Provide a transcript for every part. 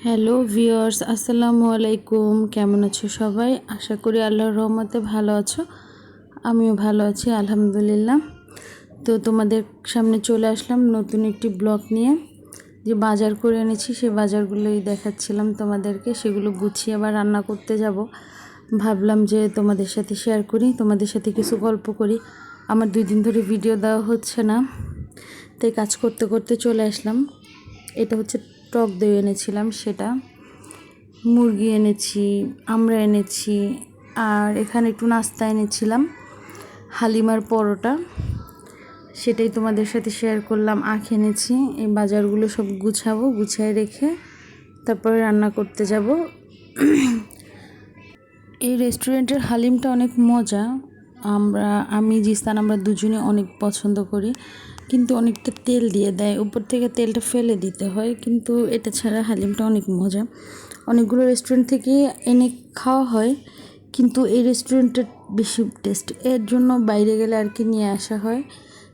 Hello viewers, আসসালামু আলাইকুম। কেমন আছো সবাই? আশা করি আল্লাহর রহমতে ভালো আছো। আমিও ভালো আছি আলহামদুলিল্লাহ। তো তোমাদের সামনে চলে আসলাম নতুন একটি ব্লগ নিয়ে। যে বাজার করে এনেছি সেই বাজারগুলোই দেখাচ্ছিলাম তোমাদেরকে। সেগুলো গুছিয়ে আবার রান্না করতে যাব। ভাবলাম যে তোমাদের সাথে শেয়ার করি, তোমাদের সাথে কিছু গল্প করি। আমার 2 দিন ধরে ভিডিও দেওয়া হচ্ছে না, তাই কাজ করতে করতে চলে আসলাম। এটা হচ্ছে টক দই এনেছিলাম, সেটা মুরগি এনেছি, আমরা এনেছি, আর এখানে একটু নাস্তা এনেছিলাম হালিমার পরোটা, সেটাই তোমাদের সাথে শেয়ার করলাম। আখ এনেছি। এই বাজারগুলো সব গুছাবো, গুছিয়ে রেখে তারপরে রান্না করতে যাব। এই রেস্টুরেন্টের হালিমটা অনেক মজা। আমি জিসান আমরা দুজনে অনেক পছন্দ করি, কিন্তু অনেকটা তেল দিয়ে দেয়, উপর থেকে তেলটা ফেলে দিতে হয়। কিন্তু এটা ছাড়া হালিমটা অনেক মজা। অনেকগুলো রেস্টুরেন্ট থেকে এনে খাওয়া হয়, কিন্তু এই রেস্টুরেন্টের বেশি টেস্ট। এর জন্য বাইরে গেলে আর কি নিয়ে আসা হয়।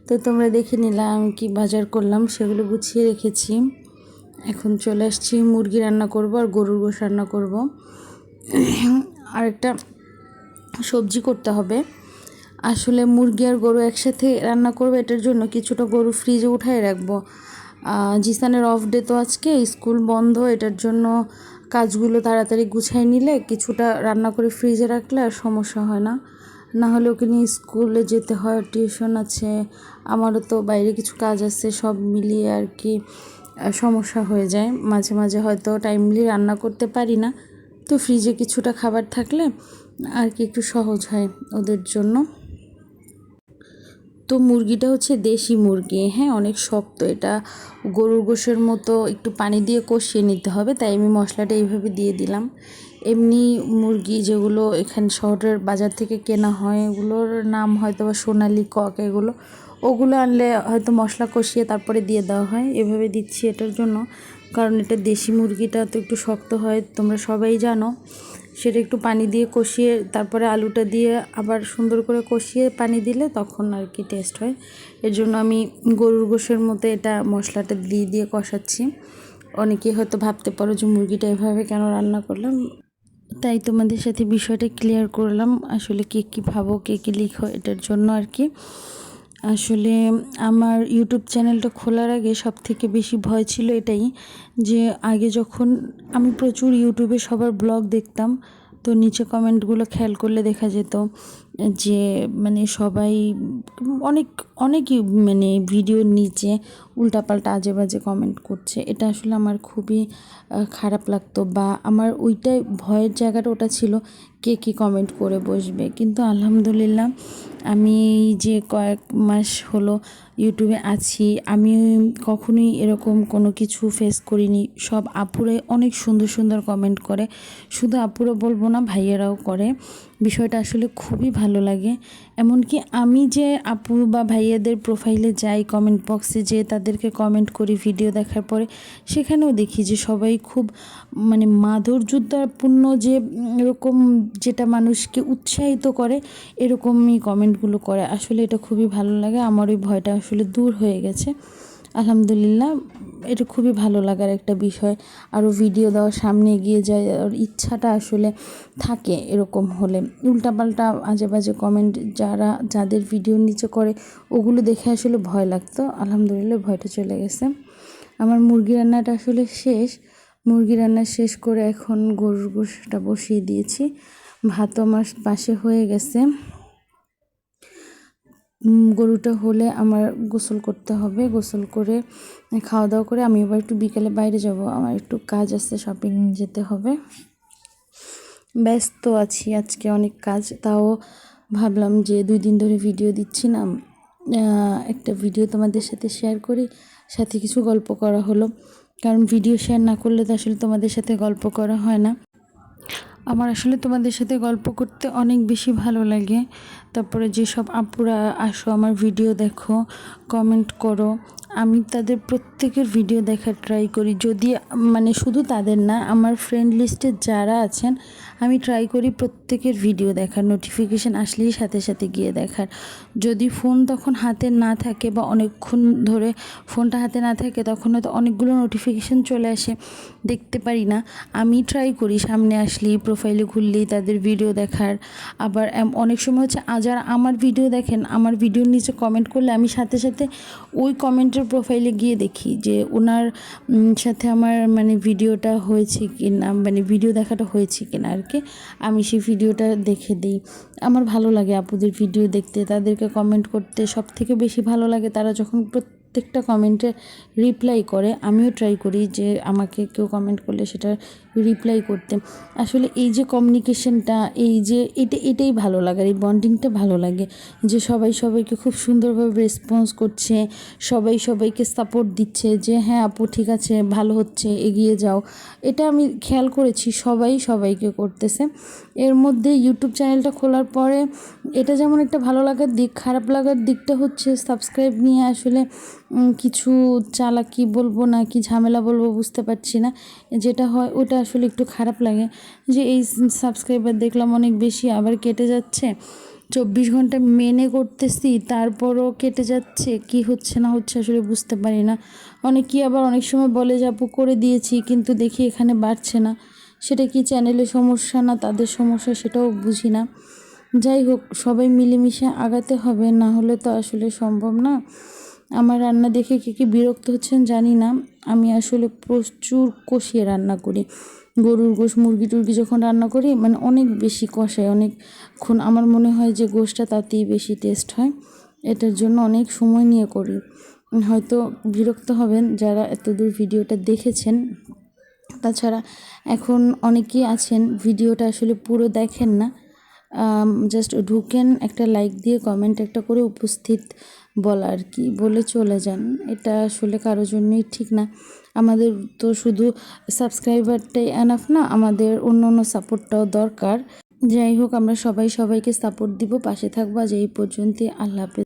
তো তোমরা দেখে নিলাম আমি কি বাজার করলাম, সেগুলো গুছিয়ে রেখেছি। এখন চলে আসছি মুরগি রান্না করব আর গরুর গোশ রান্না করব। আর একটা সবজি করতে হবে। আসলে মুরগি আর গরু একসাথে রান্না করবো, এটার জন্য কিছুটা গরু ফ্রিজে উঠায় রাখবো। জিসানের অফ ডে তো আজকে, স্কুল বন্ধ, এটার জন্য কাজগুলো তাড়াতাড়ি গুছাই নিলে কিছুটা রান্না করে ফ্রিজে রাখলে আর সমস্যা হয় না। না হলে ওকে নিয়ে স্কুলে যেতে হয়, টিউশন আছে, আমারও তো বাইরে কিছু কাজ আছে, সব মিলিয়ে আর কি সমস্যা হয়ে যায়। মাঝে মাঝে হয়তো টাইমলি রান্না করতে পারি না। তো ফ্রিজে কিছুটা খাবার থাকলে আর কি একটু সহজ হয় ওদের জন্য। তো মুরগিটা হচ্ছে দেশি মুরগি, হ্যাঁ, অনেক শক্ত। এটা গরুর গোশের মতো একটু পানি দিয়ে কষিয়ে নিতে হবে, তাই আমি মশলাটা এইভাবে দিয়ে দিলাম। এমনি মুরগি যেগুলো এখানে শহরের বাজার থেকে কেনা হয়, এগুলোর নাম হয়তো বা সোনালি কক, ওগুলো আনলে হয়তো মশলা কষিয়ে তারপরে দিয়ে দেওয়া হয়। এভাবে দিচ্ছি এটার জন্য, কারণ এটা দেশি মুরগিটা তো একটু শক্ত হয়, তোমরা সবাই জানো। সেটা একটু পানি দিয়ে কষিয়ে তারপরে আলুটা দিয়ে আবার সুন্দর করে কষিয়ে পানি দিলে তখন আর কি টেস্ট হয়। এর জন্য আমি গরুর গোশের মতো এটা মশলাটা দিয়ে দিয়ে কষাচ্ছি। অনেকেই হয়তো ভাবতে পারো যে মুরগিটা এভাবে কেন রান্না করলাম, তাই তোমাদের সাথে বিষয়টা ক্লিয়ার করলাম। আসলে কে কী ভাবো, কে কী লিখো, এটার জন্য আর কি। আসলে আমার ইউটিউব চ্যানেলটা খোলার আগে সব থেকে বেশি ভয় ছিল এটাই, যে আগে যখন আমি প্রচুর ইউটিউবে সবার ব্লগ দেখতাম, তো নিচে কমেন্টগুলো খেয়াল করলে দেখা যেত যে মানে সবাই অনেক অনেকই মানে ভিডিওর নিচে উল্টাপাল্টা আজে বাজে কমেন্ট করছে। এটা আসলে আমার খুবই খারাপ লাগতো, বা আমার ওইটাই ভয়ের জায়গাটা ওটা ছিল, কে কী কমেন্ট করে বসবে। কিন্তু আলহামদুলিল্লাহ আমি যে কয়েক মাস হলো ইউটিউবে আছি, আমি কখনোই এরকম কোনো কিছু ফেস করিনি। সব আপুরাই অনেক সুন্দর সুন্দর কমেন্ট করে, শুধু আপুরা বলবো না, ভাইয়েরাও করে। বিষয়টা আসলে খুবই ভালো লাগে। এমনকি আমি যে আপু বা ভাইয়াদের প্রোফাইলে যাই, কমেন্ট বক্সে যে তাদেরকে কমেন্ট করি ভিডিও দেখার পরে, সেখানেও দেখি যে সবাই খুব মানে মাধুর্যপূর্ণ, যে এরকম যেটা মানুষকে উৎসাহিত করে এরকমই কমেন্টগুলো করে। আসলে এটা খুবই ভালো লাগে। আমার ওই ভয়টা আসলে দূর হয়ে গেছে আলহামদুলিল্লাহ। এটা খুবই ভালো লাগার একটা বিষয়। আরও ভিডিও দেওয়ার সামনে এগিয়ে যায় আর ইচ্ছাটা আসলে থাকে এরকম হলে। উল্টাপাল্টা আজে বাজে কমেন্ট যাদের ভিডিওর নিচে করে, ওগুলো দেখে আসলে ভয় লাগতো। আলহামদুলিল্লাহ ভয়টা চলে গেছে। আমার মুরগি রান্নাটা আসলে শেষ। মুরগি রান্না শেষ করে এখন গরুর গোশটা বসিয়ে দিয়েছি। ভাতও আমার পাশে হয়ে গেছে। গরুটা হলে আমার গোসল করতে হবে। গোসল করে খাওয়া দাওয়া করে আমি এবার একটু বিকেলে বাইরে যাব, আমার একটু কাজ আছে, শপিং যেতে হবে। ব্যস্ত আছি আজকে, অনেক কাজ। তাও ভাবলাম যে 2 দিন ধরে ভিডিও দিচ্ছি না, একটা ভিডিও তোমাদের সাথে শেয়ার করি, সাথে কিছু গল্প করা হলো। কারণ ভিডিও শেয়ার না করলে তো আসলে তোমাদের সাথে গল্প করা হয় না। আমার আসলে তোমাদের সাথে গল্প করতে অনেক বেশি ভালো লাগে। তারপরে যেসব আপুরা আসো আমার ভিডিও দেখো, কমেন্ট করো, আমি তাদের প্রত্যেকের ভিডিও দেখার ট্রাই করি, যদি মানে শুধু তাদের না, আমার ফ্রেন্ড লিস্টে যারা আছেন আমি ট্রাই করি প্রত্যেকের ভিডিও দেখার, নোটিফিকেশান আসলেই সাথে সাথে গিয়ে দেখার। যদি ফোন তখন হাতে না থাকে বা অনেকক্ষণ ধরে ফোনটা হাতে না থাকে তখন হয়তো অনেকগুলো নোটিফিকেশান চলে আসে, দেখতে পারি না। আমি ট্রাই করি সামনে আসলেই, প্রোফাইলে ঘুরলেই তাদের ভিডিও দেখার। আবার অনেক সময় হচ্ছে যারা আমার ভিডিও দেখেন, আমার ভিডিওর নিচে কমেন্ট করলে আমি সাথে সাথে ওই কমেন্টের প্রোফাইলে গিয়ে দেখি যে ওনার সাথে আমার মানে ভিডিওটা হয়েছে কি না, মানে ভিডিও দেখাটা হয়েছে কি না আর কি। আমি সেই ভিডিওটা দেখে দিই। আমার ভালো লাগে আপুদের ভিডিও দেখতে, তাদেরকে কমেন্ট করতে সব থেকে বেশি ভালো লাগে তারা যখন প্রত্যেকটা কমেন্টে রিপ্লাই করে। আমিও ট্রাই করি যে আমাকে কেউ কমেন্ট করলে সেটা রিপ্লাই করতে। আসলে এই যে কমিউনিকেশনটা, এই যে এটাই ভালো লাগে, এই বন্ডিংটা ভালো লাগে যে সবাই সবাইকে খুব সুন্দরভাবে রেসপন্স করছে, সবাই সবাইকে সাপোর্ট দিচ্ছে যে হ্যাঁ আপু ঠিক আছে, ভালো হচ্ছে, এগিয়ে যাও। এটা আমি খেয়াল করেছি সবাই সবাইকে করতেছে। এর মধ্যে ইউটিউব চ্যানেলটা খোলার পরে এটা যেমন একটা ভালো লাগার দিক, খারাপ লাগার দিকটা হচ্ছে সাবস্ক্রাইব নিয়ে আসলে কিছু চালাকি বলবো না কি ঝামেলা বলবো বুঝতে পারছি না। যেটা হয় ওটা আসলে একটু খারাপ লাগে যে এই সাবস্ক্রাইবার দেখলাম অনেক বেশি, আবার কেটে যাচ্ছে। 24 ঘন্টা মেনে করতেছি তারপরও কেটে যাচ্ছে, কি হচ্ছে না হচ্ছে আসলে বুঝতে পারি না। অনেকেই আবার অনেক সময় বলে যে আপু করে দিয়েছি কিন্তু দেখি এখানে বাড়ছে না, সেটা কি চ্যানেলের সমস্যা না তাদের সমস্যা সেটাও বুঝি না। যাই হোক, সবাই মিলেমিশে আগাতে হবে, না হলে তো আসলে সম্ভব না। আমার রান্না দেখে কে বিরক্ত হচ্ছেন জানি না, আমি আসলে প্রচুর কষিয়ে রান্না করি। গরুর গোশ, মুরগি টুরগি যখন রান্না করি মানে অনেক বেশি কষাই, অনেকক্ষণ। আমার মনে হয় যে গোশটা তাতেই বেশি টেস্ট হয়, এটার জন্য অনেক সময় নিয়ে করি। হয়তো বিরক্ত হবেন যারা এতদূর ভিডিওটা দেখেছেন। তাছাড়া এখন অনেকেই আছেন ভিডিওটা আসলে পুরো দেখেন না, জাস্ট ঢুকেন, একটা লাইক দিয়ে কমেন্ট একটা করে উপস্থিত বলা আর কি, বলে চলে যান। এটা আসলে কারোর জন্যই ঠিক না। আমাদের তো শুধু সাবস্ক্রাইবারটাই এনাফ না, আমাদের অন্য অন্য সাপোর্টটাও দরকার। যাই হোক, আমরা সবাই সবাইকে সাপোর্ট দিব, পাশে থাকবো। আজ এই পর্যন্তই, আল্লাহ হাফেজ।